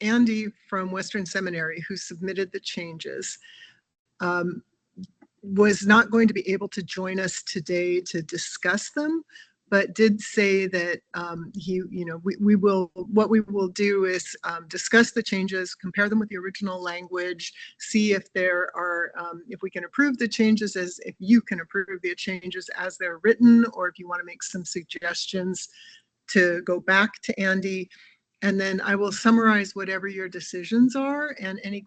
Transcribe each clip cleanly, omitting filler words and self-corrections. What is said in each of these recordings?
Andy from Western Seminary, who submitted the changes, was not going to be able to join us today to discuss them, but did say that what we will do is discuss the changes, compare them with the original language, see if there are, if we can approve the changes if you can approve the changes as they're written, or if you want to make some suggestions to go back to Andy. And then I will summarize whatever your decisions are and any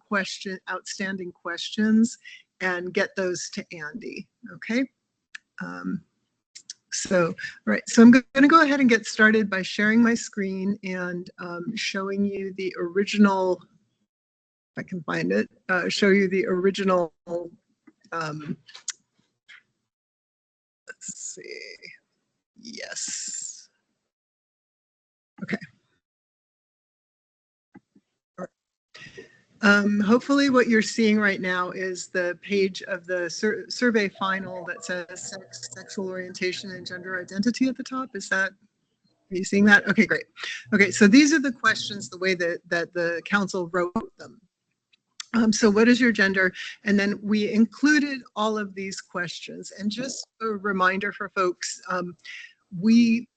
outstanding questions, and get those to Andy, okay? So, all right, so I'm going to go ahead and get started by sharing my screen and showing you the original, if I can find it, show you the original, let's see, yes, okay. Hopefully what you're seeing right now is the page of the survey final that says sex, sexual orientation, and gender identity at the top. Are you seeing that? Okay, great. Okay, so these are the questions, the way that the council wrote them. So what is your gender? And then we included all of these questions. And just a reminder for folks, we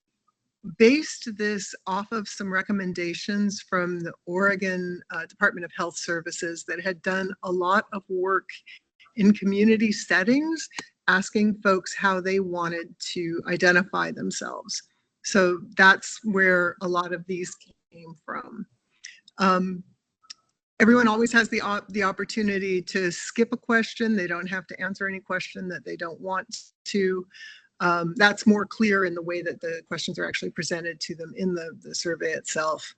based this off of some recommendations from the Oregon Department of Health Services that had done a lot of work in community settings, asking folks how they wanted to identify themselves. So that's where a lot of these came from. Everyone always has the opportunity to skip a question. They don't have to answer any question that they don't want to. That's more clear in the way that the questions are actually presented to them in the survey itself.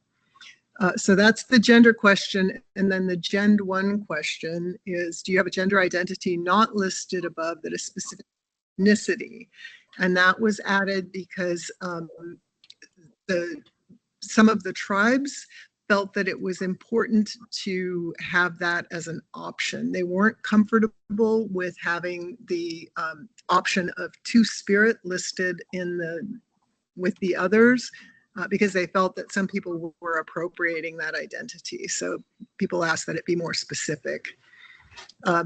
So that's the gender question. And then the Gen 1 question is, do you have a gender identity not listed above that is specific ethnicity? And that was added because some of the tribes felt that it was important to have that as an option. They weren't comfortable with having the option of two-spirit listed with the others because they felt that some people were appropriating that identity. So people asked that it be more specific.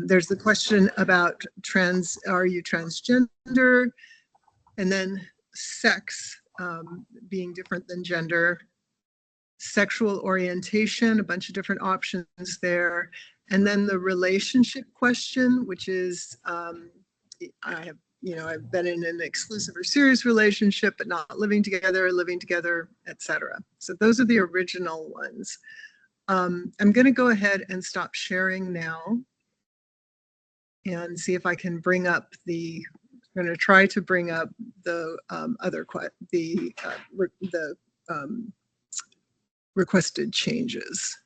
There's the question about are you transgender? And then sex being different than gender. Sexual orientation, a bunch of different options there. And then the relationship question, which is, I've been in an exclusive or serious relationship, but not living together, etc. So those are the original ones. I'm going to go ahead and stop sharing now and see if I can bring up I'm going to try to bring up the requested changes.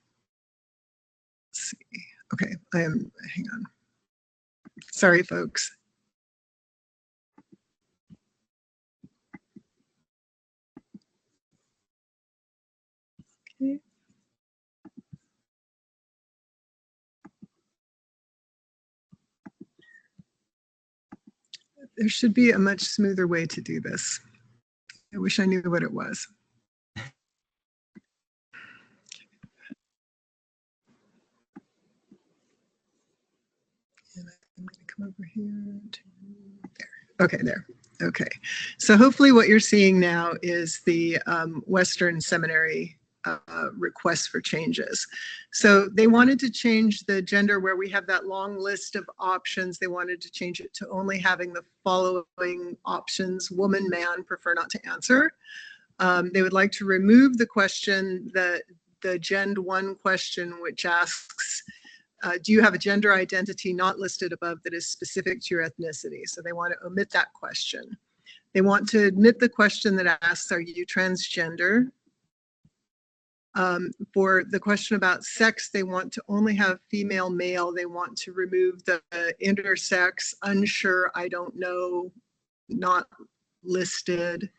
Let's see. Okay, hang on. Sorry, folks. Okay. There should be a much smoother way to do this. I wish I knew what it was. And I'm going to come over here to there. Okay, there. Okay. So hopefully what you're seeing now is the Western Seminary request for changes. So they wanted to change the gender where we have that long list of options. They wanted to change it to only having the following options: woman, man, prefer not to answer. They would like to remove the question, the Gen 1 question, which asks, do you have a gender identity not listed above that is specific to your ethnicity? So they want to omit that question. They want to omit the question that asks, are you transgender? For the question about sex, they want to only have female, male. They want to remove the intersex, unsure, I don't know, not listed.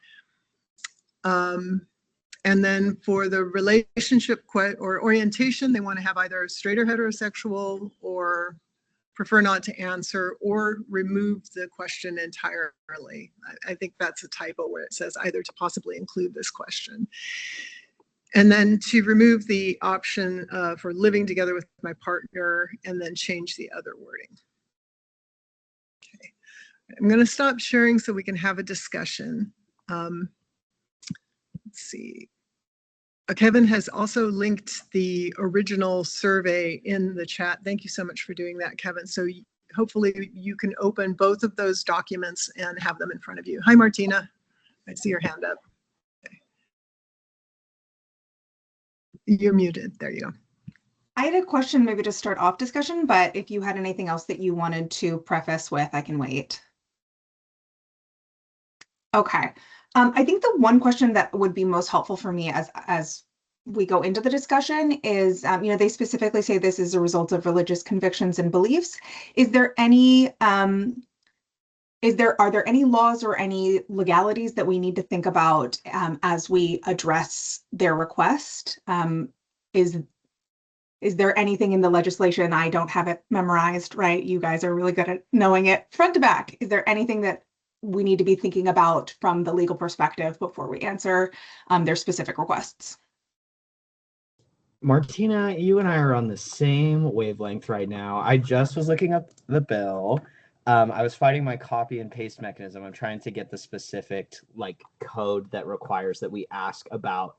And then for the relationship or orientation, they want to have either straight or heterosexual, or prefer not to answer, or remove the question entirely. I think that's a typo where it says either to possibly include this question. And then to remove the option for living together with my partner, and then change the other wording. Okay. I'm going to stop sharing so we can have a discussion. Let's see. Kevin has also linked the original survey in the chat. Thank you so much for doing that, Kevin. So hopefully you can open both of those documents and have them in front of you. Hi, Martina. I see your hand up. You're muted. There you go. I had a question maybe to start off discussion, but if you had anything else that you wanted to preface with, I can wait. Okay. I think the one question that would be most helpful for me as we go into the discussion is, they specifically say this is a result of religious convictions and beliefs. Is there any are there any laws or any legalities that we need to think about as we address their request? Is there anything in the legislation? I don't have it memorized, right? You guys are really good at knowing it front to back. Is there anything that we need to be thinking about from the legal perspective before we answer their specific requests? Martina, you and I are on the same wavelength right now. I just was looking up the bill. I was fighting my copy and paste mechanism. I'm trying to get the specific code that requires that we ask about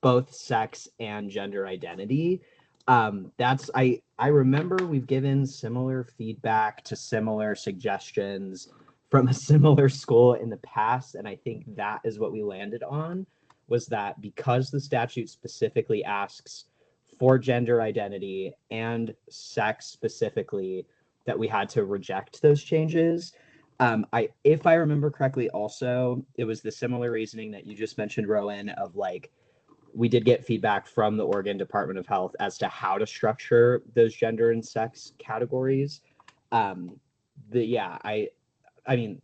both sex and gender identity. I remember we've given similar feedback to similar suggestions from a similar school in the past, and I think that is what we landed on, was that because the statute specifically asks for gender identity and sex specifically, that we had to reject those changes. If I remember correctly, also, it was the similar reasoning that you just mentioned, Rowan, of we did get feedback from the Oregon Department of Health as to how to structure those gender and sex categories. I mean,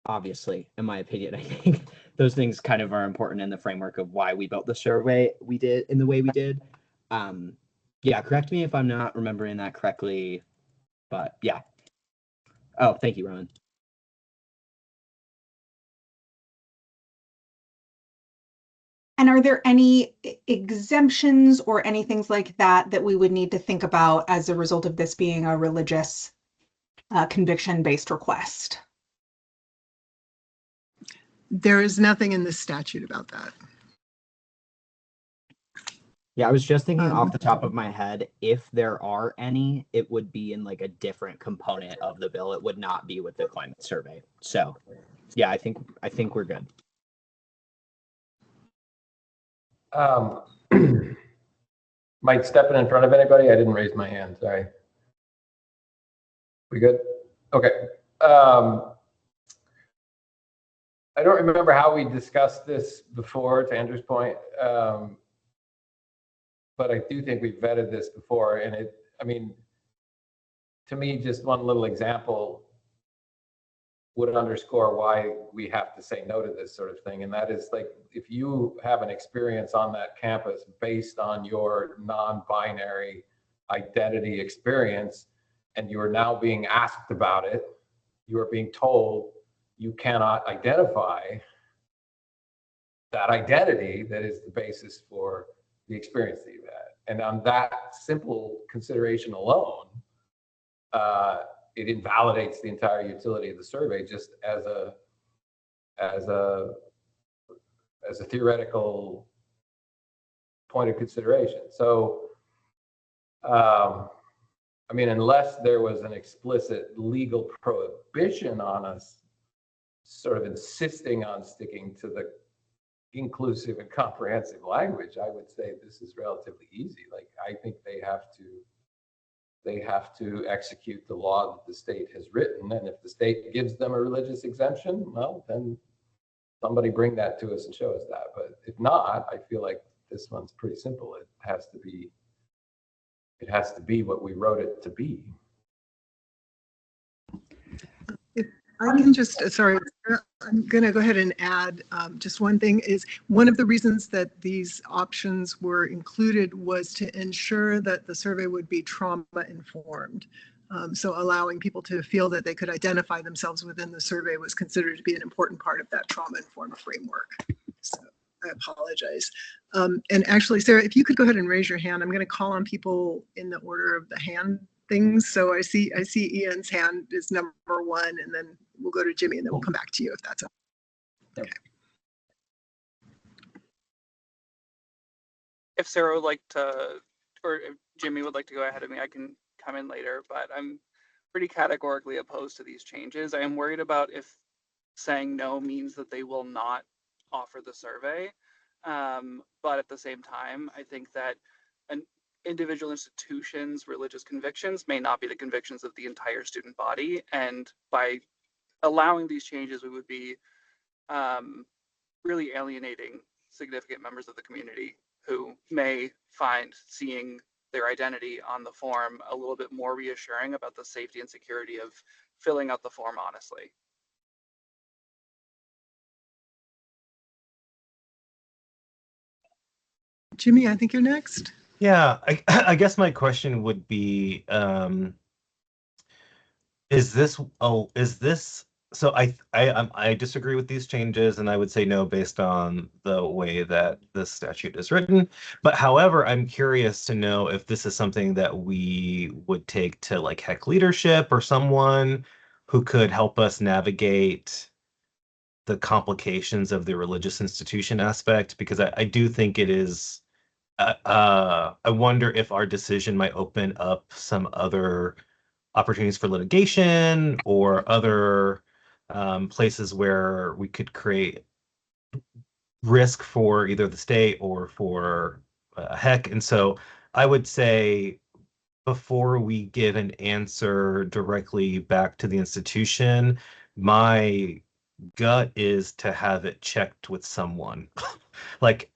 obviously, in my opinion, I think those things kind of are important in the framework of why we built the survey we did in the way we did. Correct me if I'm not remembering that correctly, but yeah. Oh, thank you, Ron. And are there any exemptions or any things like that that we would need to think about as a result of this being a religious conviction-based request? There is nothing in the statute about that. Yeah, I was just thinking off the top of my head, if there are any, it would be in a different component of the bill. It would not be with the climate survey. So yeah, I think we're good. Mike, stepping in front of anybody? I didn't raise my hand, sorry. We good? Okay. I don't remember how we discussed this before, to Andrew's point, but I do think we've vetted this before, and to me, just one little example would underscore why we have to say no to this sort of thing. And that is if you have an experience on that campus based on your non-binary identity experience, and you are now being asked about it, you are being told you cannot identify that identity that is the basis for the experience that you've had. And on that simple consideration alone, it invalidates the entire utility of the survey just as a theoretical point of consideration. So, unless there was an explicit legal prohibition on us sort of insisting on sticking to the inclusive and comprehensive language, I would say this is relatively easy. I think they have to execute the law that the state has written, and if the state gives them a religious exemption, well, then somebody bring that to us and show us that. But if not, I feel like this one's pretty simple. It has to be what we wrote it to be. I can just, sorry, I'm going to go ahead and add just one thing. Is one of the reasons that these options were included was to ensure that the survey would be trauma informed. So allowing people to feel that they could identify themselves within the survey was considered to be an important part of that trauma informed framework. So I apologize. And actually, Sarah, if you could go ahead and raise your hand, I'm going to call on people in the order of the hand things. So I see Ian's hand is number 1, and then we'll go to Jimmy, and then we'll come back to you if that's okay. If Sarah would like to, or if Jimmy would like to go ahead of me, I can come in later, but I'm pretty categorically opposed to these changes. I am worried about if saying no means that they will not offer the survey. But at the same time, I think that an individual institution's religious convictions may not be the convictions of the entire student body. And by allowing these changes, we would be really alienating significant members of the community who may find seeing their identity on the form a little bit more reassuring about the safety and security of filling out the form honestly. Jimmy, I think you're next. Yeah, I guess my question would be, is this so I disagree with these changes, and I would say no based on the way that the statute is written. But however, I'm curious to know if this is something that we would take to like HEC leadership or someone who could help us navigate the complications of the religious institution aspect, because I do think it is. I wonder if our decision might open up some other opportunities for litigation or other places where we could create risk for either the state or for HEC. And so I would say before we give an answer directly back to the institution, my gut is to have it checked with someone like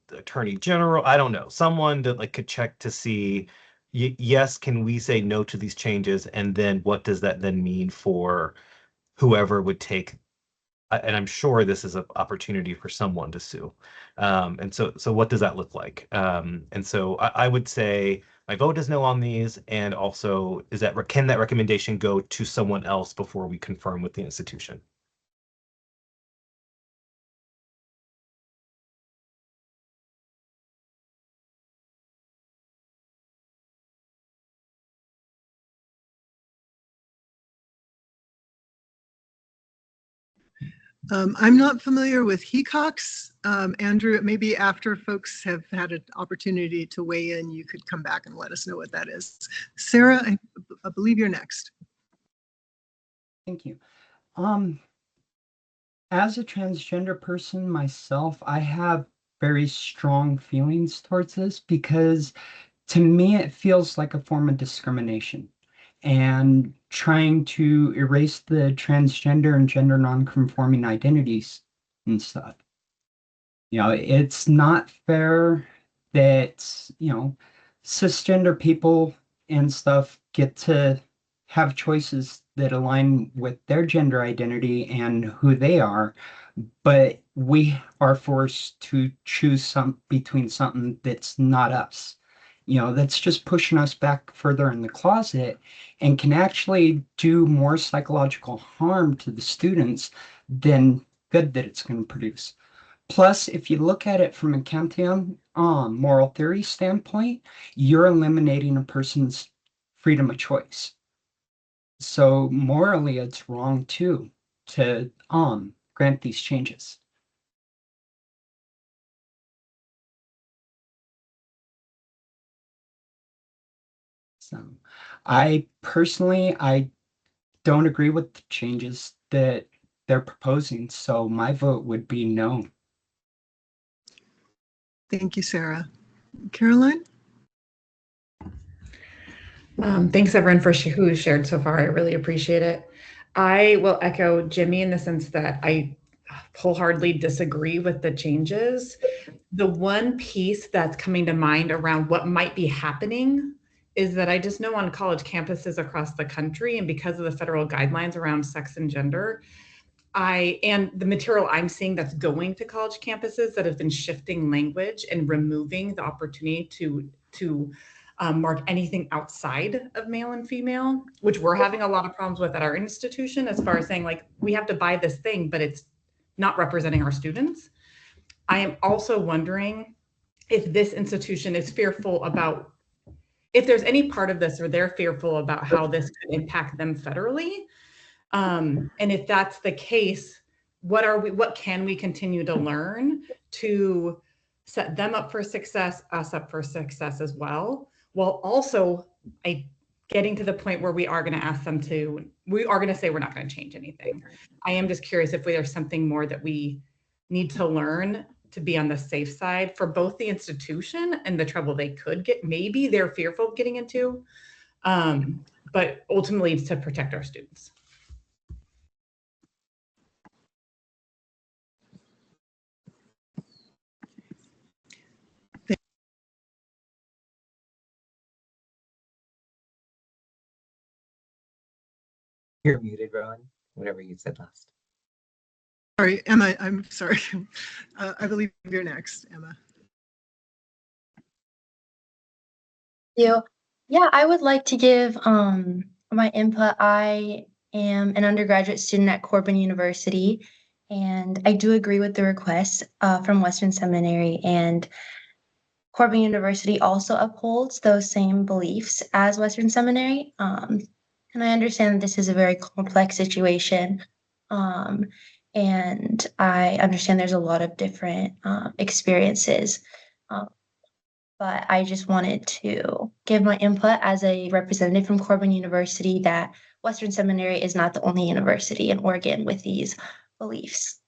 the attorney general, I don't know, someone that like could check to see, yes, can we say no to these changes, and then what does that then mean for whoever would take, and I'm sure this is an opportunity for someone to sue, and so what does that look like? And so I would say my vote is no on these, and also can that recommendation go to someone else before we confirm with the institution? I'm not familiar with HECOX. Andrew, maybe after folks have had an opportunity to weigh in, you could come back and let us know what that is. Sarah, I believe you're next. Thank you. As a transgender person myself, I have very strong feelings towards this because to me, it feels like a form of discrimination and trying to erase the transgender and gender nonconforming identities and stuff. You know, it's not fair that, you know, cisgender people and stuff get to have choices that align with their gender identity and who they are, but we are forced to choose between something that's not us. You know, that's just pushing us back further in the closet and can actually do more psychological harm to the students than good that it's going to produce. Plus, if you look at it from a Kantian moral theory standpoint, you're eliminating a person's freedom of choice. So morally, it's wrong too to grant these changes. So I personally, I don't agree with the changes that they're proposing, so my vote would be no. Thank you, Sarah. Caroline? Thanks everyone for who shared so far. I really appreciate it. I will echo Jimmy in the sense that I wholeheartedly disagree with the changes. The one piece that's coming to mind around what might be happening is that I just know on college campuses across the country, and because of the federal guidelines around sex and gender, and the material I'm seeing that's going to college campuses that have been shifting language and removing the opportunity to mark anything outside of male and female, which we're having a lot of problems with at our institution as far as saying like, we have to buy this thing, but it's not representing our students. I am also wondering if this institution is fearful about, if there's any part of this or they're fearful about how this could impact them federally. And if that's the case, what can we continue to learn to set them up for success, us up for success as well, while also getting to the point where we are going to ask them to, we are going to say we're not going to change anything. I am just curious if there's something more that we need to learn to be on the safe side for both the institution and the trouble they could get, maybe they're fearful of getting into, but ultimately to protect our students. You're muted, Rowan, whatever you said last. Sorry, Emma, I'm sorry. I believe you're next, Emma. Yeah, I would like to give my input. I am an undergraduate student at Corbin University, and I do agree with the request from Western Seminary, and Corbin University also upholds those same beliefs as Western Seminary. And I understand that this is a very complex situation. And I understand there's a lot of different experiences. But I just wanted to give my input as a representative from Corbin University that Western Seminary is not the only university in Oregon with these beliefs.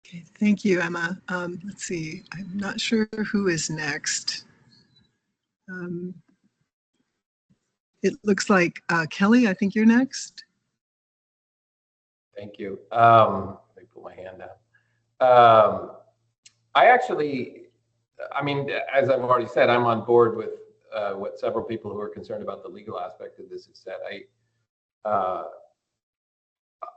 Okay, thank you, Emma. Let's see, I'm not sure who is next. It looks like Kelly, I think you're next. Thank you. Let me put my hand down. I mean, as I've already said, I'm on board with what several people who are concerned about the legal aspect of this have said.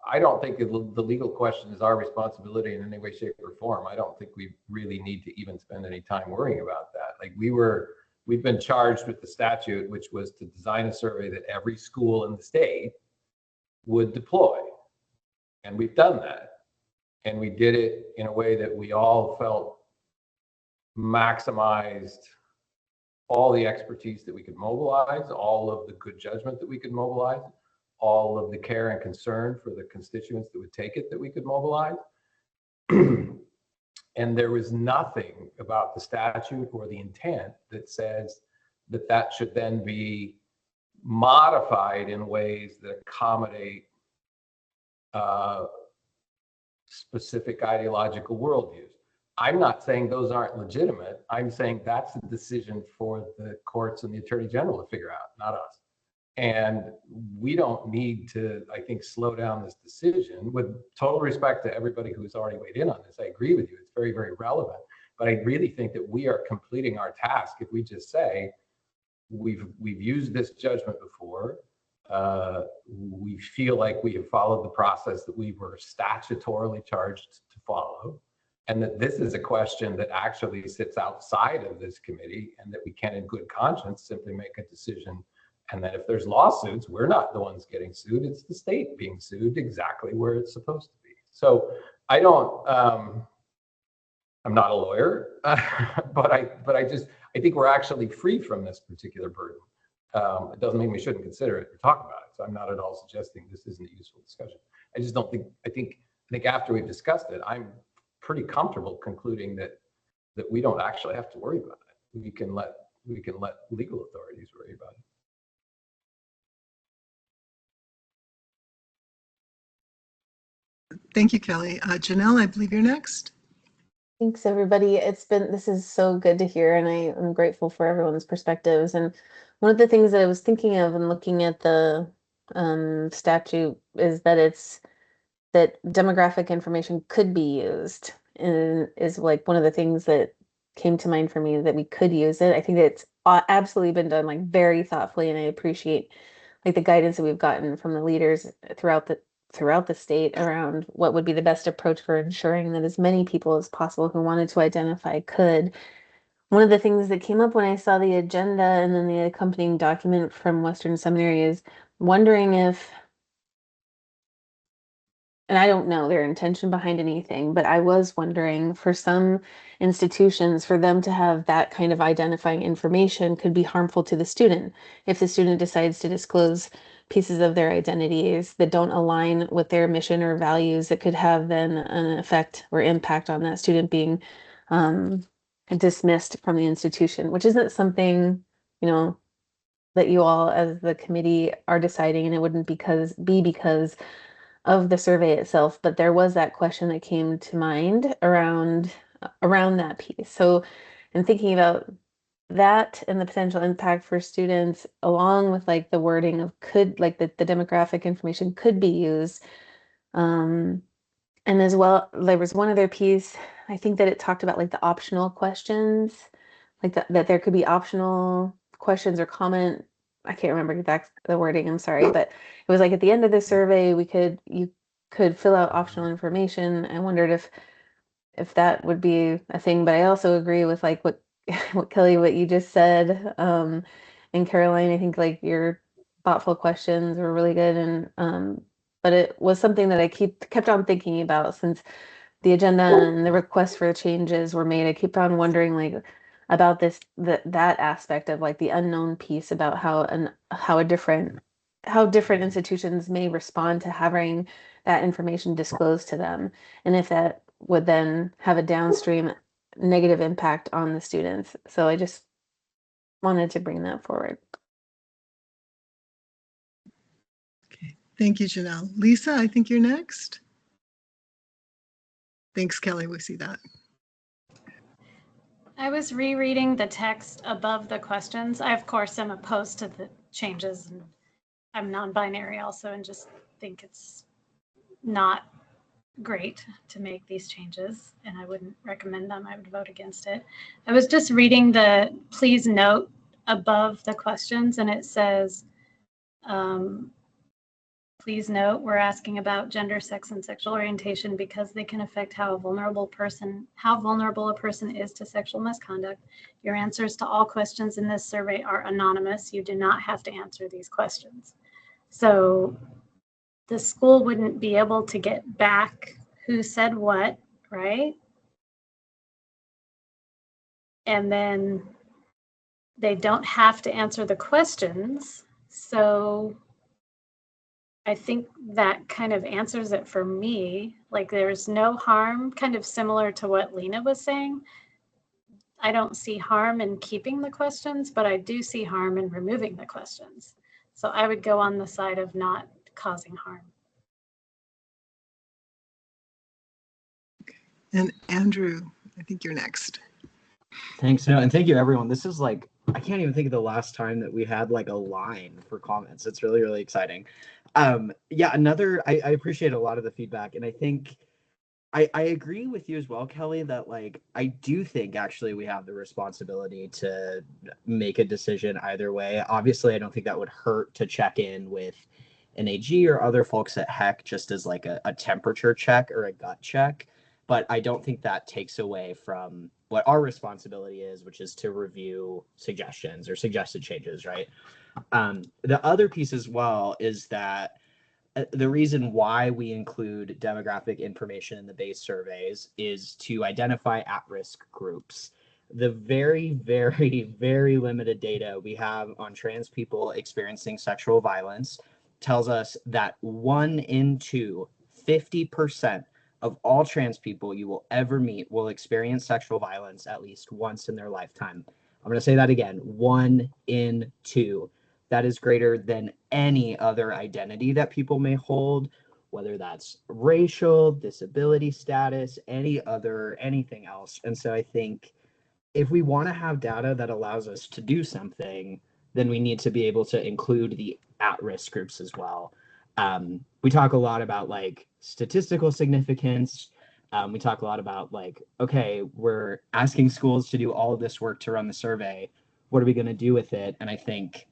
I don't think the legal question is our responsibility in any way, shape, or form. I don't think we really need to even spend any time worrying about that. Like we've been charged with the statute, which was to design a survey that every school in the state would deploy. And we've done that. And we did it in a way that we all felt maximized all the expertise that we could mobilize, all of the good judgment that we could mobilize, all of the care and concern for the constituents that would take it that we could mobilize. And there was nothing about the statute or the intent that says that that should then be modified in ways that accommodate specific ideological worldviews. I'm not saying those aren't legitimate. I'm saying that's a decision for the courts and the attorney general to figure out, not us. And we don't need to, I think, slow down this decision. With total respect to everybody who's already weighed in on this, I agree with you. It's very, very relevant. But I really think that we are completing our task if we just say, we've used this judgment before. We feel like we have followed the process that we were statutorily charged to follow, and that this is a question that actually sits outside of this committee, and that we can in good conscience simply make a decision. And that if there's lawsuits, we're not the ones getting sued, it's the state being sued exactly where it's supposed to be. So I don't, I'm not a lawyer, but I think we're actually free from this particular burden. It doesn't mean we shouldn't consider it or talk about it. So I'm not at all suggesting this isn't a useful discussion. I just don't think, I think after we've discussed it, I'm pretty comfortable concluding that we don't actually have to worry about it. We can let legal authorities worry about it. Thank you, Kelly. Janelle, I believe you're next. Thanks, everybody. This is so good to hear, and I am grateful for everyone's perspectives. And one of the things that I was thinking of and looking at the statute is that demographic information could be used, and is like one of the things that came to mind for me, that we could use it. I think it's absolutely been done like very thoughtfully, and I appreciate like the guidance that we've gotten from the leaders throughout the state around what would be the best approach for ensuring that as many people as possible who wanted to identify could. One of the things that came up when I saw the agenda and then the accompanying document from Western Seminary is wondering if, and I don't know their intention behind anything, but I was wondering for some institutions, for them to have that kind of identifying information could be harmful to the student. If the student decides to disclose pieces of their identities that don't align with their mission or values, it could have then an effect or impact on that student being dismissed from the institution, which isn't something, you know, that you all as the committee are deciding, and it wouldn't be because of the survey itself, but there was that question that came to mind around that piece. So in thinking about that and the potential impact for students, along with like the wording of could, like the demographic information could be used. And as well, there was one other piece, I think that it talked about like the optional questions, like that there could be optional questions or comment. I can't remember the wording, I'm sorry, but it was like at the end of the survey, you could fill out optional information. I wondered if that would be a thing, but I also agree with like what what Kelly, what you just said. And Caroline, I think like your thoughtful questions were really good, and but it was something that I kept on thinking about since the agenda and the requests for changes were made. I keep on wondering like about that aspect of like the unknown piece about how different institutions may respond to having that information disclosed to them, and if that would then have a downstream negative impact on the students. So I just wanted to bring that forward. Okay, thank you, Janelle. Lisa, I think you're next. Thanks, Kelly. We see that. I was rereading the text above the questions. I, of course, am opposed to the changes, and I'm non-binary also, and just think it's not great to make these changes, and I wouldn't recommend them. I would vote against it. I was just reading the please note above the questions, and it says, please note, we're asking about gender, sex, and sexual orientation because they can affect how vulnerable a person is to sexual misconduct. Your answers to all questions in this survey are anonymous. You do not have to answer these questions. So the school wouldn't be able to get back who said what, right? And then they don't have to answer the questions. So I think that kind of answers it for me. Like there's no harm, kind of similar to what Lena was saying. I don't see harm in keeping the questions, but I do see harm in removing the questions. So I would go on the side of not causing harm. And Andrew, I think you're next. Thanks, no, and thank you everyone. This is like, I can't even think of the last time that we had like a line for comments. It's really, really exciting. Yeah, I appreciate a lot of the feedback, and I think I agree with you as well, Kelly, that like I do think actually we have the responsibility to make a decision either way. Obviously, I don't think that would hurt to check in with an AG or other folks at HEC just as like a temperature check or a gut check. But I don't think that takes away from what our responsibility is, which is to review suggestions or suggested changes, right? The other piece as well is that the reason why we include demographic information in the base surveys is to identify at-risk groups. The very, very, very limited data we have on trans people experiencing sexual violence tells us that 1 in 2, 50% of all trans people you will ever meet will experience sexual violence at least once in their lifetime. I'm going to say that again, 1 in 2. That is greater than any other identity that people may hold, whether that's racial, disability status, anything else. And so I think if we want to have data that allows us to do something, then we need to be able to include the at-risk groups as well. We talk a lot about like statistical significance. We talk a lot about like, okay, we're asking schools to do all of this work to run the survey. What are we going to do with it? And I think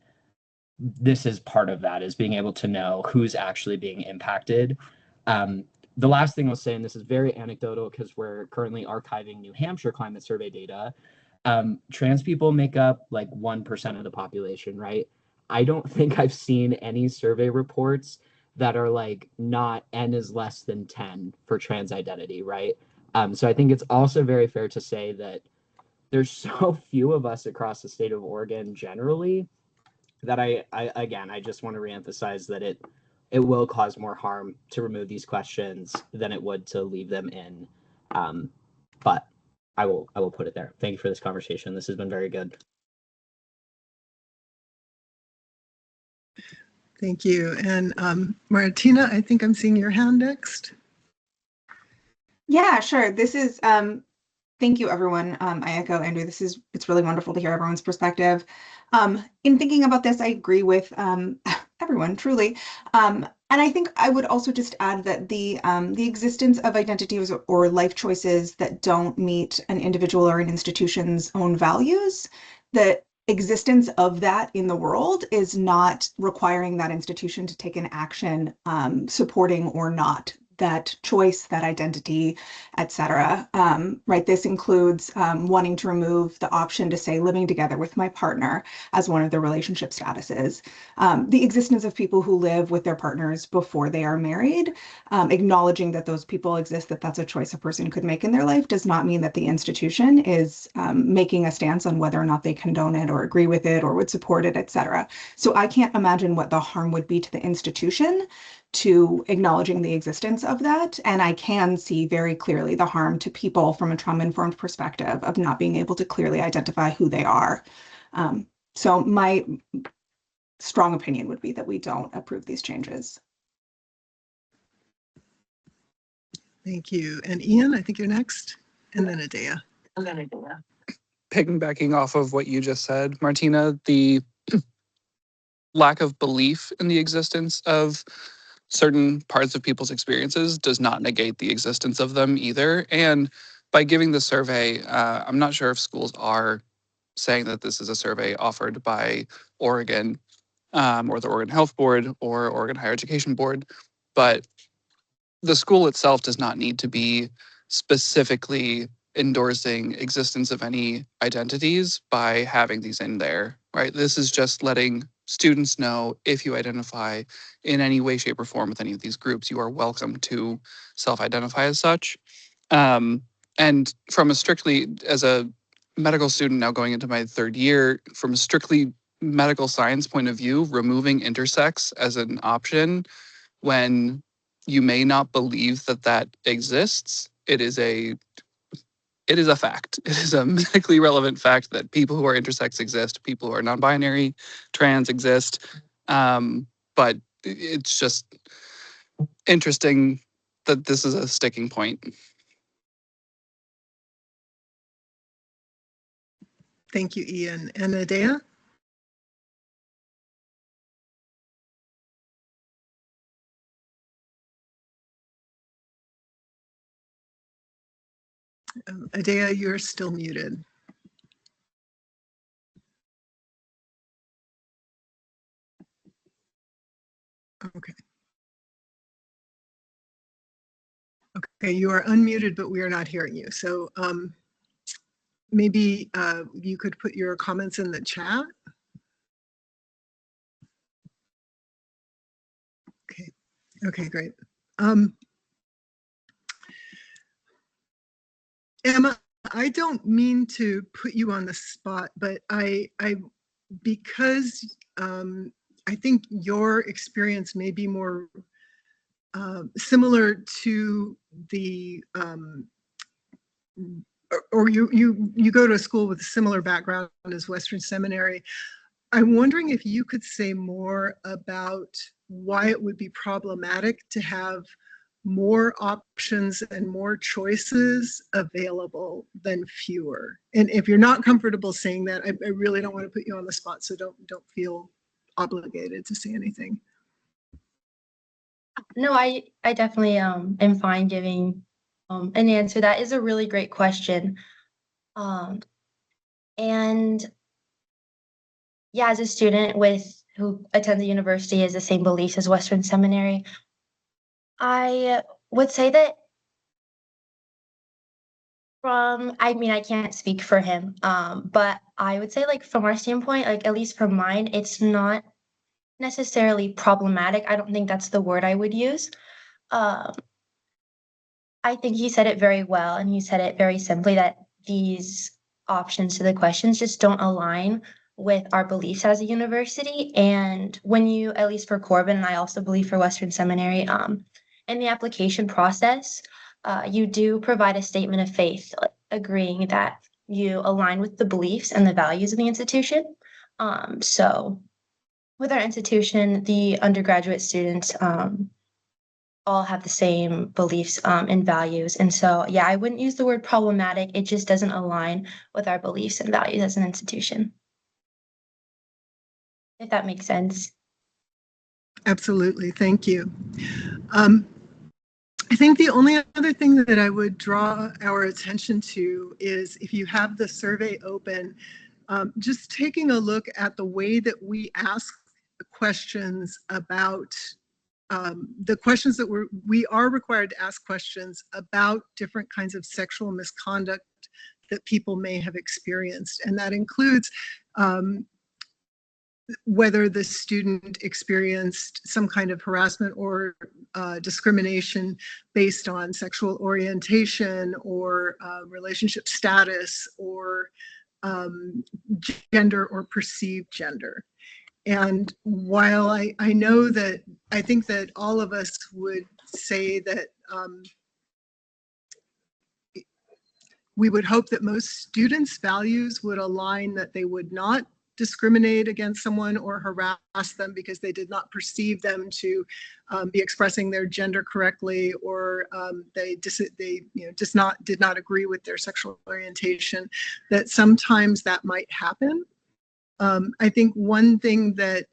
this is part of that, is being able to know who's actually being impacted. The last thing I'll say, and this is very anecdotal because we're currently archiving New Hampshire climate survey data, trans people make up like 1% of the population, right? I don't think I've seen any survey reports that are like not N is less than 10 for trans identity, right? So I think it's also very fair to say that there's so few of us across the state of Oregon generally that I just want to reemphasize that it will cause more harm to remove these questions than it would to leave them in. But I will put it there. Thank you for this conversation. This has been very good. Thank you. And Martina, I think I'm seeing your hand next. Yeah, sure. This is thank you, everyone. I echo Andrew. It's really wonderful to hear everyone's perspective. In thinking about this, I agree with everyone, truly. And I think I would also just add that the existence of identities or life choices that don't meet an individual or an institution's own values, the existence of that in the world is not requiring that institution to take an action supporting or not that choice, that identity, et cetera. Right. This includes wanting to remove the option to say living together with my partner as one of the relationship statuses. The existence of people who live with their partners before they are married, acknowledging that those people exist, that that's a choice a person could make in their life, does not mean that the institution is making a stance on whether or not they condone it or agree with it or would support it, et cetera. So I can't imagine what the harm would be to the institution to acknowledging the existence of that. And I can see very clearly the harm to people from a trauma-informed perspective of not being able to clearly identify who they are. So my strong opinion would be that we don't approve these changes. Thank you. And Ian, I think you're next. And then Adea. Piggybacking off of what you just said, Martina, the lack of belief in the existence of certain parts of people's experiences does not negate the existence of them either. And by giving the survey, I'm not sure if schools are saying that this is a survey offered by Oregon or the Oregon Health Board or Oregon Higher Education Board, but the school itself does not need to be specifically endorsing existence of any identities by having these in there, right? This is just letting students know if you identify in any way, shape, or form with any of these groups, you are welcome to self-identify as such. And from a strictly, as a medical student now going into my third year, from a strictly medical science point of view, removing intersex as an option when you may not believe that that exists, it is a fact. It is a medically relevant fact that people who are intersex exist, people who are non-binary, trans exist. But it's just interesting that this is a sticking point. Thank you, Ian. And Adea? Adea, you're still muted. Okay. Okay, you are unmuted, but we are not hearing you. So maybe you could put your comments in the chat. Okay. Okay, great. Emma, I don't mean to put you on the spot, but because I think your experience may be more similar to the or you go to a school with a similar background as Western Seminary. I'm wondering if you could say more about why it would be problematic to have more options and more choices available than fewer. And if you're not comfortable saying that, I really don't want to put you on the spot, so don't feel obligated to say anything. No, I definitely am fine giving an answer. That is a really great question. And yeah, as a student who attends a university has the same beliefs as Western Seminary, I would say that I can't speak for him, but I would say like from our standpoint, like at least from mine, it's not necessarily problematic. I don't think that's the word I would use. Um, I think he said it very well, and he said it very simply that these options to the questions just don't align with our beliefs as a university. And when you, at least for Corbin, and I also believe for Western Seminary, in the application process, you do provide a statement of faith, agreeing that you align with the beliefs and the values of the institution. So with our institution, the undergraduate students all have the same beliefs and values. And so, yeah, I wouldn't use the word problematic. It just doesn't align with our beliefs and values as an institution. If that makes sense. Absolutely. Thank you. I think the only other thing that I would draw our attention to is if you have the survey open, just taking a look at the way that we ask questions about the questions that we are required to ask questions about different kinds of sexual misconduct that people may have experienced. And that includes whether the student experienced some kind of harassment or discrimination based on sexual orientation or relationship status or gender or perceived gender. And while I know that I think that all of us would say that we would hope that most students' values would align, that they would not discriminate against someone or harass them because they did not perceive them to be expressing their gender correctly, or they just did not agree with their sexual orientation, that sometimes that might happen. I think one thing that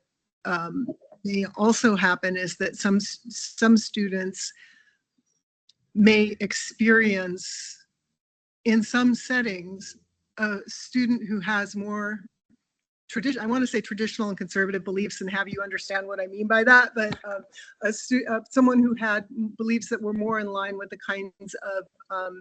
may also happen is that some students may experience in some settings a student who has more I want to say traditional and conservative beliefs and have you understand what I mean by that, but someone who had beliefs that were more in line with the kinds of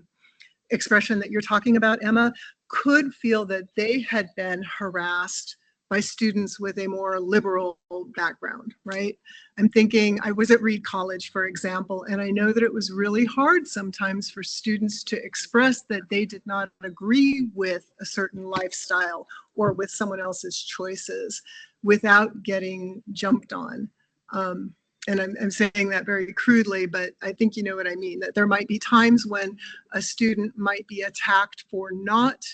expression that you're talking about, Emma, could feel that they had been harassed by students with a more liberal background, right? I'm thinking, I was at Reed College, for example, and I know that it was really hard sometimes for students to express that they did not agree with a certain lifestyle or with someone else's choices without getting jumped on. And I'm saying that very crudely, but I think you know what I mean, that there might be times when a student might be attacked for not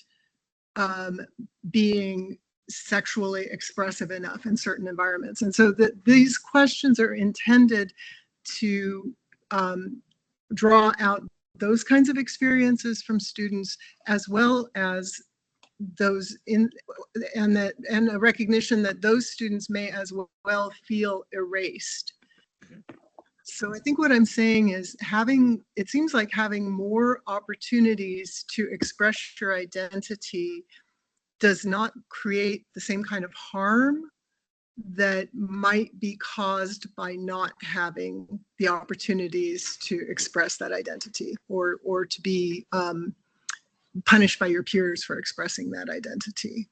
being sexually expressive enough in certain environments. And so these questions are intended to draw out those kinds of experiences from students, as well as those and a recognition that those students may as well feel erased. So I think what I'm saying is it seems like having more opportunities to express your identity does not create the same kind of harm that might be caused by not having the opportunities to express that identity or to be punished by your peers for expressing that identity.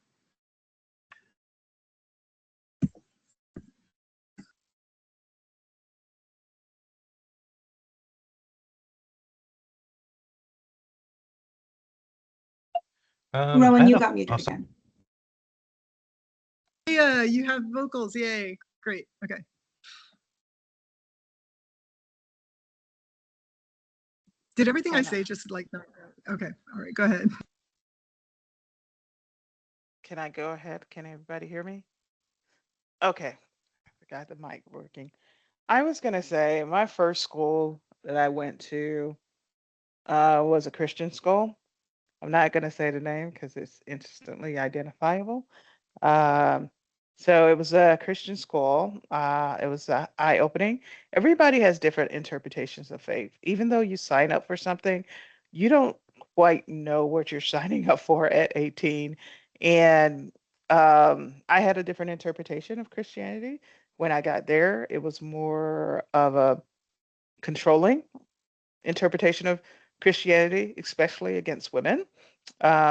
Rowan, you got muted again. Yeah, you have vocals. Yay. Great. Okay. Did everything I say just like that? Okay. All right. Go ahead. Can I go ahead? Can everybody hear me? Okay. I forgot the mic working. I was going to say my first school that I went to was a Christian school. I'm not going to say the name because it's instantly identifiable. Um, so it was a Christian school. It was eye-opening. Everybody has different interpretations of faith. Even though you sign up for something, you don't quite know what you're signing up for at 18. And I had a different interpretation of Christianity. When I got there, it was more of a controlling interpretation of Christianity, especially against women.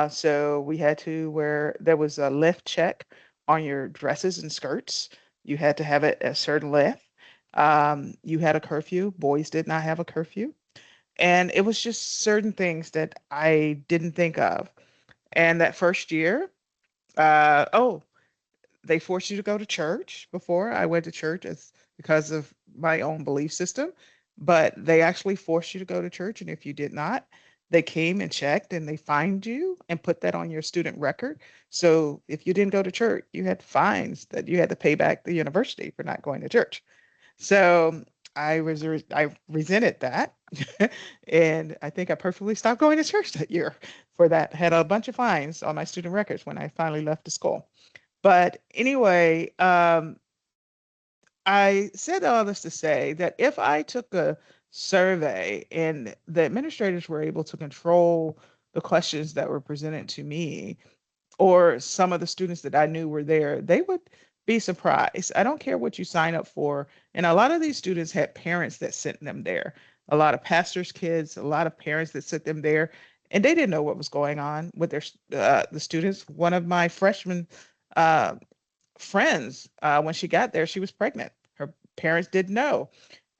So we had to there was a lift check on your dresses and skirts. You had to have it a certain length. You had a curfew. Boys did not have a curfew. And it was just certain things that I didn't think of. And that first year, oh, they forced you to go to church. Before I went to church as because of my own belief system, but they actually forced you to go to church, and if you did not, they came and checked and they fined you and put that on your student record. So if you didn't go to church, you had fines that you had to pay back the university for not going to church. So I resented that, and I think I perfectly stopped going to church that year for that. Had a bunch of fines on my student records when I finally left the school. But anyway, I said all this to say that if I took a survey and the administrators were able to control the questions that were presented to me, or some of the students that I knew were there, they would be surprised. I don't care what you sign up for. And a lot of these students had parents that sent them there. A lot of pastors' kids, a lot of parents that sent them there, and they didn't know what was going on with the students. One of my freshman uh, friends, when she got there, she was pregnant. Her parents didn't know.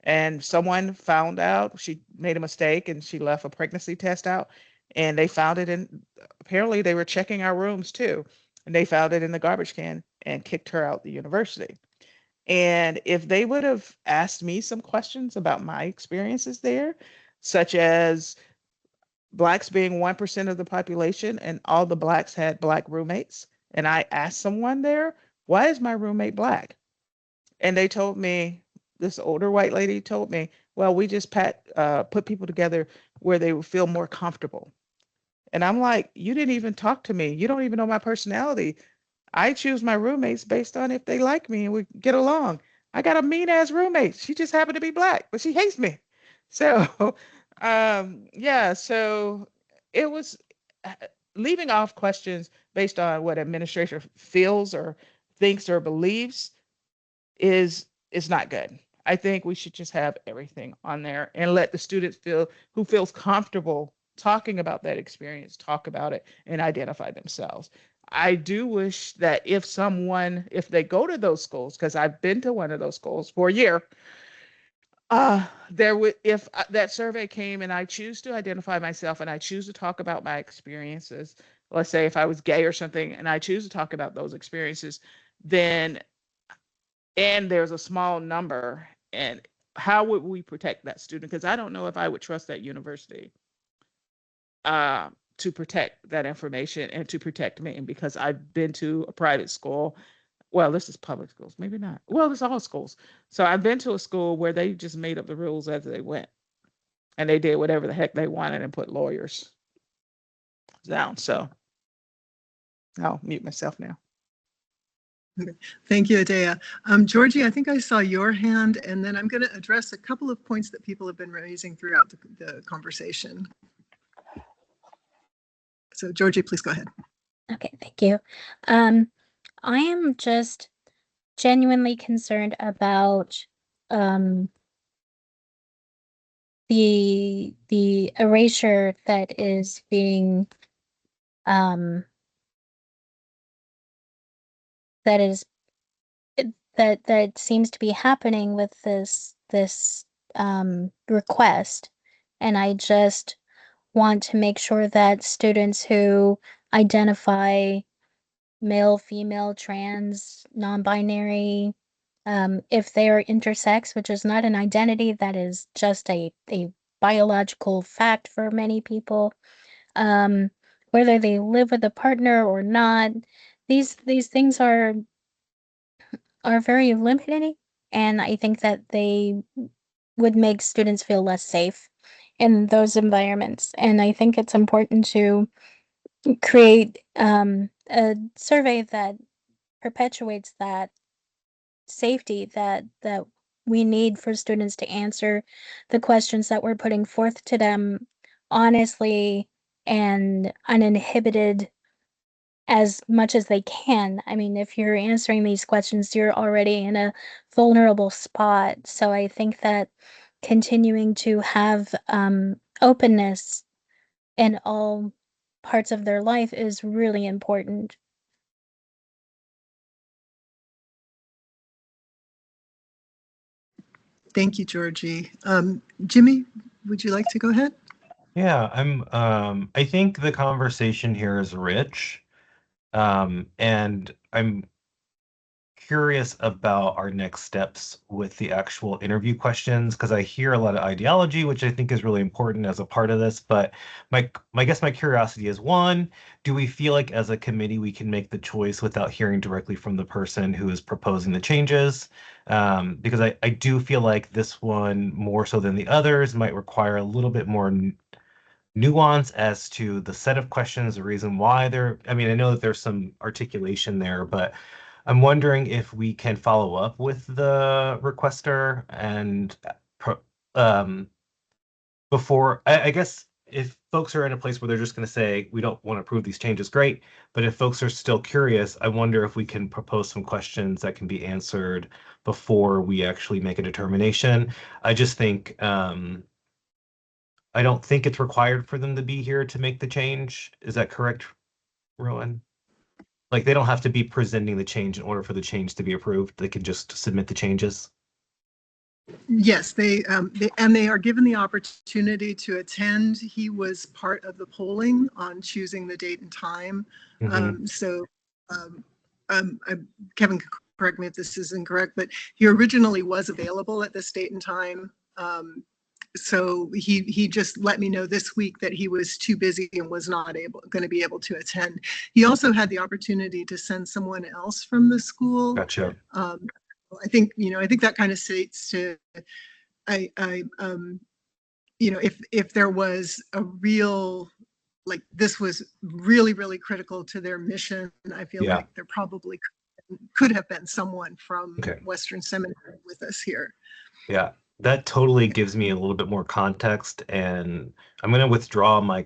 And someone found out she made a mistake and she left a pregnancy test out. And they found it in, apparently, they were checking our rooms too. And they found it in the garbage can and kicked her out the university. And if they would have asked me some questions about my experiences there, such as blacks being 1% of the population and all the blacks had black roommates. And I asked someone there, why is my roommate black? And they told me, this older white lady told me, well, we just put people together where they would feel more comfortable. And I'm like, you didn't even talk to me. You don't even know my personality. I choose my roommates based on if they like me and we get along. I got a mean ass roommate. She just happened to be black, but she hates me. So, yeah, so it was uh, leaving off questions based on what administration feels or thinks or believes is not good. I think we should just have everything on there and let the students feel who feels comfortable talking about that experience, talk about it and identify themselves. I do wish that if they go to those schools, because I've been to one of those schools for a year, there would, if that survey came and I choose to identify myself and I choose to talk about my experiences, let's say if I was gay or something and I choose to talk about those experiences, then and there's a small number, and how would we protect that student? Because I don't know if I would trust that university uh, to protect that information and to protect me, and because I've been to a private school. Well, this is public schools, maybe not. Well, it's all schools. So I've been to a school where they just made up the rules as they went, and they did whatever the heck they wanted and put lawyers down. So I'll mute myself now. Okay. Thank you, Adea. Georgie, I think I saw your hand, and then I'm going to address a couple of points that people have been raising throughout the conversation. So, Georgie, please go ahead. Okay, thank you. I am just genuinely concerned about the erasure that is being that is that seems to be happening with this request, and I just want to make sure that students who identify male, female, trans, non-binary, if they are intersex, which is not an identity, that is just a biological fact for many people, whether they live with a partner or not, these things are very limiting, and I think that they would make students feel less safe in those environments. And I think it's important to create a survey that perpetuates that safety that we need for students to answer the questions that we're putting forth to them honestly and uninhibited as much as they can. I mean, if you're answering these questions, you're already in a vulnerable spot. So I think that continuing to have openness in all parts of their life is really important. Thank you, Georgie. Jimmy, would you like to go ahead? Yeah, I think the conversation here is rich. And I'm curious about our next steps with the actual interview questions because I hear a lot of ideology, which I think is really important as a part of this. But my curiosity is, one, do we feel like as a committee we can make the choice without hearing directly from the person who is proposing the changes? Because I do feel like this one, more so than the others, might require a little bit more nuance as to the set of questions, the reason why they're, I mean, I know that there's some articulation there, but I'm wondering if we can follow up with the requester and um, before, I guess if folks are in a place where they're just going to say, we don't want to approve these changes, great. But if folks are still curious, I wonder if we can propose some questions that can be answered before we actually make a determination. I just think, I don't think it's required for them to be here to make the change. Is that correct, Rowan? Like they don't have to be presenting the change in order for the change to be approved. They can just submit the changes. Yes, they are given the opportunity to attend. He was part of the polling on choosing the date and time. So Kevin can correct me if this is incorrect, but he originally was available at this date and time. So he just let me know this week that he was too busy and was not going to be able to attend. He also had the opportunity to send someone else from the school. Gotcha. I think that kind of states to, if there was a real, like this was really, really critical to their mission, I feel like there probably could have been someone from Western Seminary with us here. Yeah, that totally gives me a little bit more context, and I'm going to withdraw my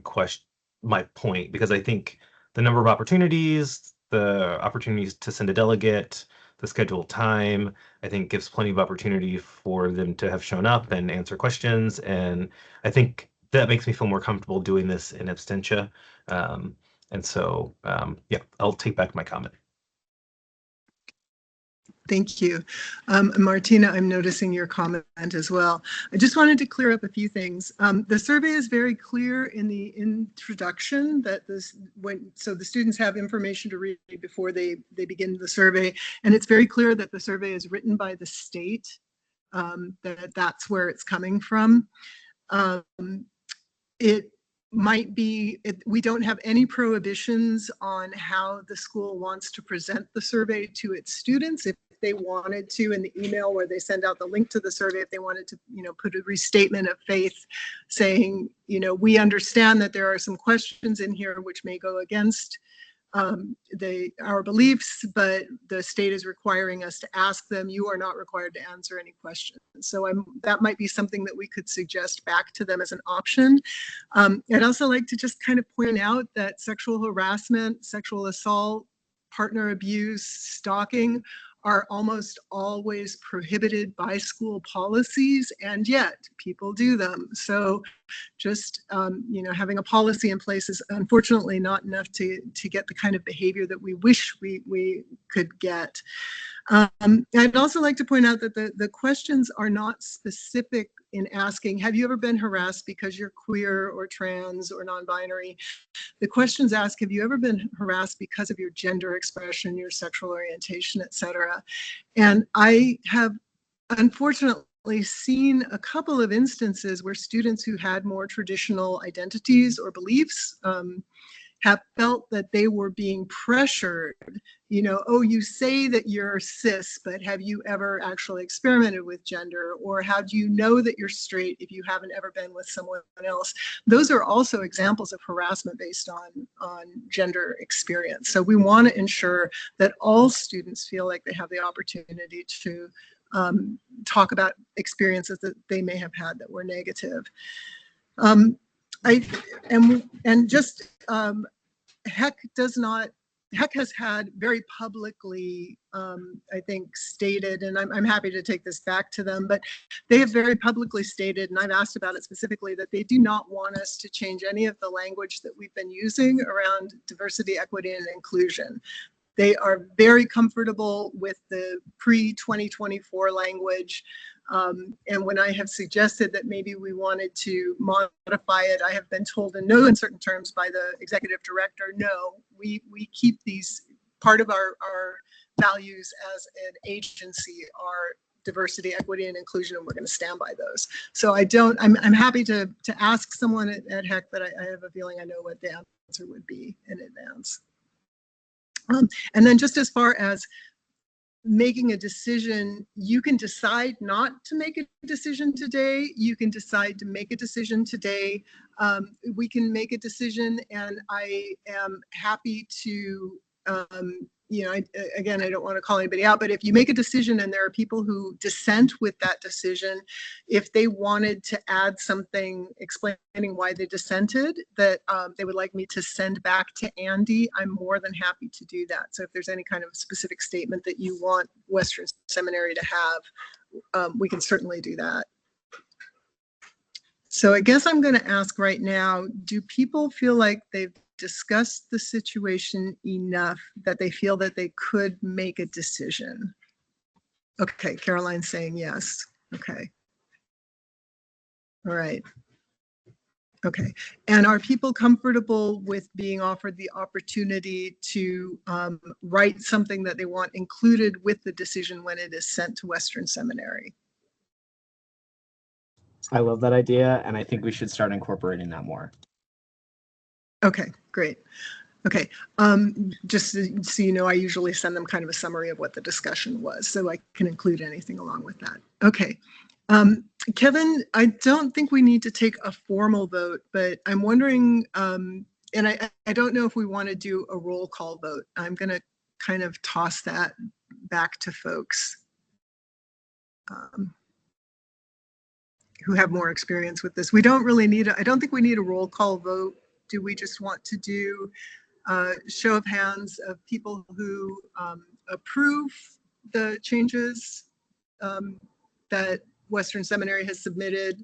point because I think the number of opportunities, the opportunities to send a delegate, the scheduled time, I think gives plenty of opportunity for them to have shown up and answer questions, and I think that makes me feel more comfortable doing this in absentia. And so, yeah, I'll take back my comment. Thank you. Martina, I'm noticing your comment as well. I just wanted to clear up a few things. The survey is very clear in the introduction that so the students have information to read before they begin the survey. And it's very clear that the survey is written by the state, that's where it's coming from. It might be, we don't have any prohibitions on how the school wants to present the survey to its students. If they wanted to, in the email where they send out the link to the survey, if they wanted to, put a restatement of faith saying, we understand that there are some questions in here which may go against our beliefs, but the state is requiring us to ask them. You are not required to answer any questions. So that might be something that we could suggest back to them as an option. I'd also like to just kind of point out that sexual harassment, sexual assault, partner abuse, stalking are almost always prohibited by school policies, and yet people do them. So just having a policy in place is unfortunately not enough to get the kind of behavior that we wish we could get. I'd also like to point out that the questions are not specific in asking, have you ever been harassed because you're queer or trans or non-binary? The questions ask, have you ever been harassed because of your gender expression, your sexual orientation, etc.? And I have unfortunately seen a couple of instances where students who had more traditional identities or beliefs have felt that they were being pressured, oh, you say that you're cis, but have you ever actually experimented with gender? Or how do you know that you're straight if you haven't ever been with someone else? Those are also examples of harassment based on gender experience. So we want to ensure that all students feel like they have the opportunity to talk about experiences that they may have had that were negative. HEC has had very publicly, I think, stated, and I'm happy to take this back to them, but they have very publicly stated, and I've asked about it specifically, that they do not want us to change any of the language that we've been using around diversity, equity, and inclusion. They are very comfortable with the pre-2024 language. And when I have suggested that maybe we wanted to modify it, I have been told in no uncertain terms by the executive director, no, we keep these, part of our values as an agency are diversity, equity, and inclusion, and we're going to stand by those. So I'm happy to ask someone at HEC, but I have a feeling I know what the answer would be in advance. And then just as far as making a decision, you can decide not to make a decision today. You can decide to make a decision today. We can make a decision, and I am happy to, you know, again, I don't want to call anybody out, but if you make a decision and there are people who dissent with that decision, if they wanted to add something explaining why they dissented that they would like me to send back to Andy, I'm more than happy to do that. So if there's any kind of specific statement that you want Western Seminary to have, we can certainly do that. So I guess I'm going to ask right now, do people feel like they've discussed the situation enough that they feel that they could make a decision? Okay, Caroline's saying yes. Okay. All right. Okay. And are people comfortable with being offered the opportunity to write something that they want included with the decision when it is sent to Western Seminary? I love that idea, and I think we should start incorporating that more. Okay, great. Okay, just so you know, I usually send them kind of a summary of what the discussion was, so I can include anything along with that. Okay, Kevin, I don't think we need to take a formal vote, but I'm wondering, and I don't know if we want to do a roll call vote. I'm going to kind of toss that back to folks who have more experience with this. We don't really need, I don't think we need a roll call vote. Do we just want to do show of hands of people who approve the changes that Western Seminary has submitted,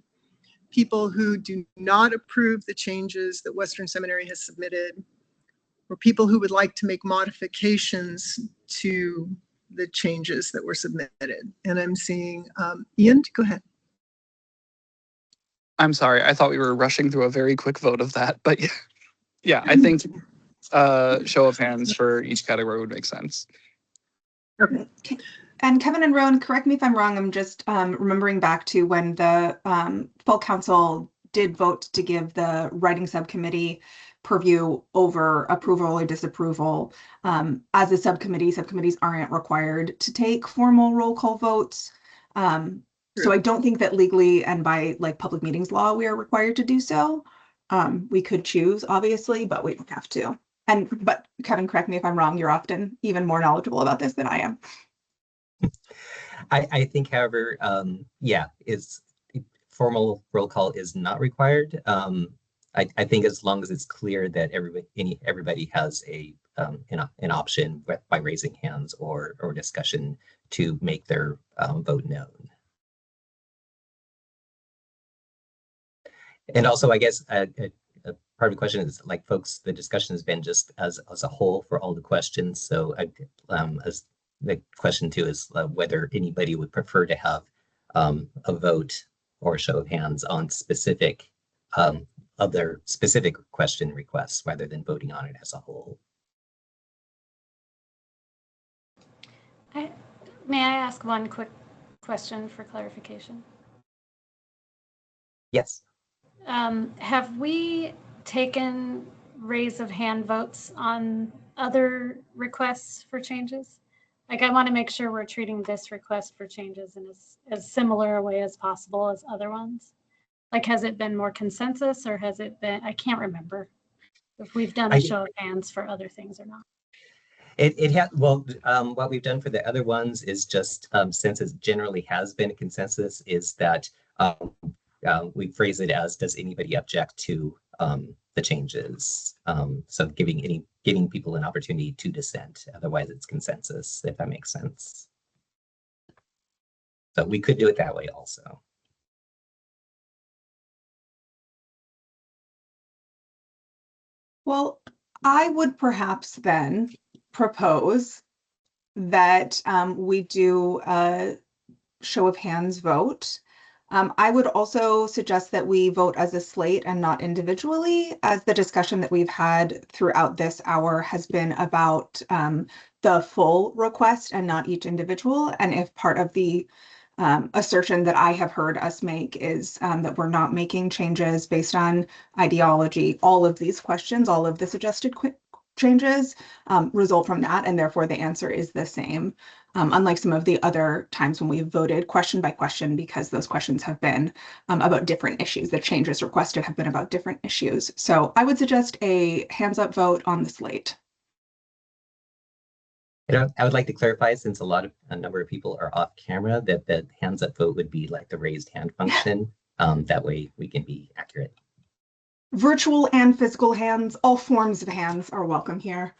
people who do not approve the changes that Western Seminary has submitted, or people who would like to make modifications to the changes that were submitted? And I'm seeing, Ian, go ahead. I'm sorry, I thought we were rushing through a very quick vote of that, but yeah, I think show of hands for each category would make sense. Okay. And Kevin and Rowan, correct me if I'm wrong, I'm just remembering back to when the full council did vote to give the writing subcommittee purview over approval or disapproval. As a subcommittee, subcommittees aren't required to take formal roll call votes. So I don't think that legally and by like public meetings law, we are required to do so. We could choose, obviously, but we don't have to. But Kevin, correct me if I'm wrong, you're often even more knowledgeable about this than I am. I think, however, yeah, formal roll call is not required. I think as long as it's clear that everybody has an option by raising hands or discussion to make their vote known. And also, I guess part of the question is, like, folks, the discussion has been just as a whole for all the questions. So as the question too is whether anybody would prefer to have a vote or a show of hands on specific other specific question requests rather than voting on it as a whole. May I ask one quick question for clarification? Yes. Have we taken raise of hand votes on other requests for changes? Like, I want to make sure we're treating this request for changes in as similar a way as possible as other ones. Like, has it been more consensus, or has it been, I can't remember if we've done a show of hands for other things or not. It had, well, what we've done for the other ones is just, since it generally has been a consensus, is that we phrase it as, does anybody object to the changes? So giving people an opportunity to dissent. Otherwise, it's consensus, if that makes sense. So we could do it that way also. Well, I would perhaps then propose that we do a show of hands vote. I would also suggest that we vote as a slate and not individually, as the discussion that we've had throughout this hour has been about the full request and not each individual. And if part of the assertion that I have heard us make is that we're not making changes based on ideology, all of these questions, all of the suggested changes result from that, and therefore the answer is the same. Unlike some of the other times when we've voted question by question, because those questions have been about different issues. The changes requested have been about different issues. So I would suggest a hands up vote on the slate. I would like to clarify, since a number of people are off camera, that the hands up vote would be like the raised hand function. That way we can be accurate. Virtual and physical hands, all forms of hands are welcome here.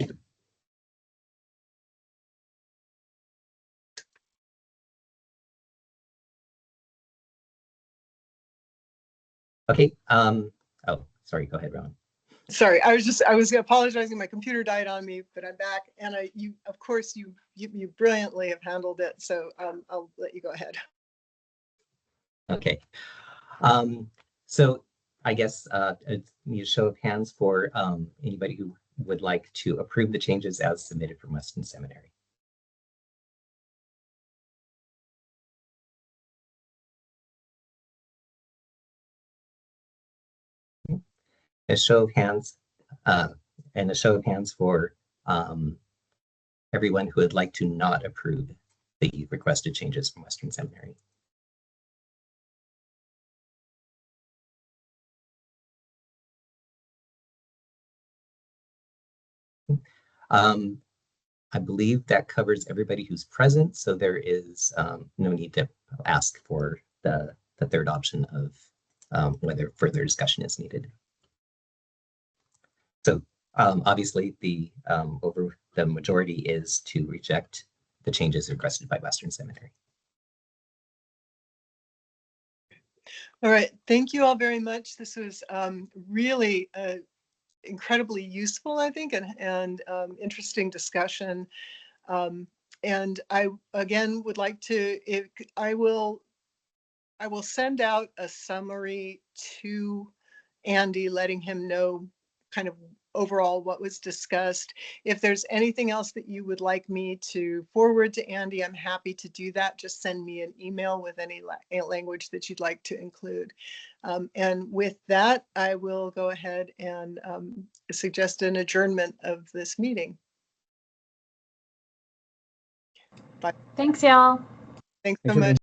Okay. Oh, sorry. Go ahead, Rowan. Sorry, I was apologizing. My computer died on me, but I'm back. And of course, you brilliantly have handled it. So I'll let you go ahead. Okay. So I guess need a show of hands for anybody who would like to approve the changes as submitted from Weston Seminary. A show of hands, and a show of hands for everyone who would like to not approve the requested changes from Western Seminary. I believe that covers everybody who's present, so there is no need to ask for the third option of whether further discussion is needed. So obviously the majority is to reject the changes requested by Western Seminary. All right, thank you all very much. This was really incredibly useful, I think, and interesting discussion. And I again would like to, I will send out a summary to Andy, letting him know kind of overall what was discussed. If there's anything else that you would like me to forward to Andy, I'm happy to do that. Just send me an email with any language that you'd like to include. And with that, I will go ahead and suggest an adjournment of this meeting. Bye. Thanks, y'all. Thanks so much.